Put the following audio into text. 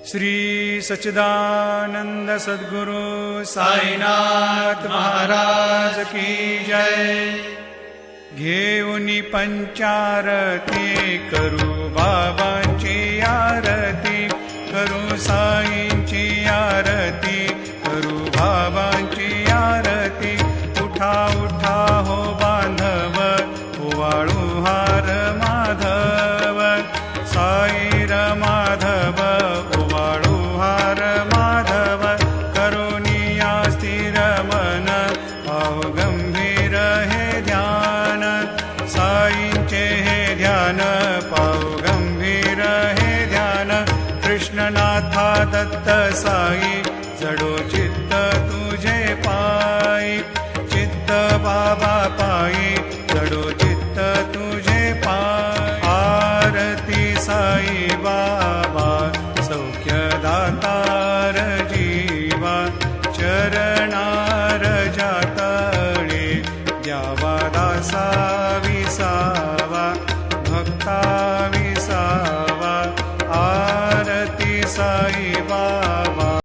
श्री सच्चिदानंद सद्गुरु साईनाथ महाराज की जय। घेऊनी पंचारती करू बाबांची आरती, करू साईंची आरती, करू बाबांची आरती। उठा उठा हो बांधव, ओवाळू हार माधव, साईर माधव ओवाळू हार माधव। करुणिया स्थिर मन, पाहु गंभीर हे ध्यान, साईंचे हे ध्यान, पाहु गंभीर हे ध्यान। कृष्णनाथा दत्त साई, जडो चित्त तुझे पायी, चित्त बाबा पायी, जडो चित्त तुझे पायी। आरती साई बाबा, सौख्यदातार जीवा, चरणार जातळे द्यावा दासा विसावा, भक्ता विसावा।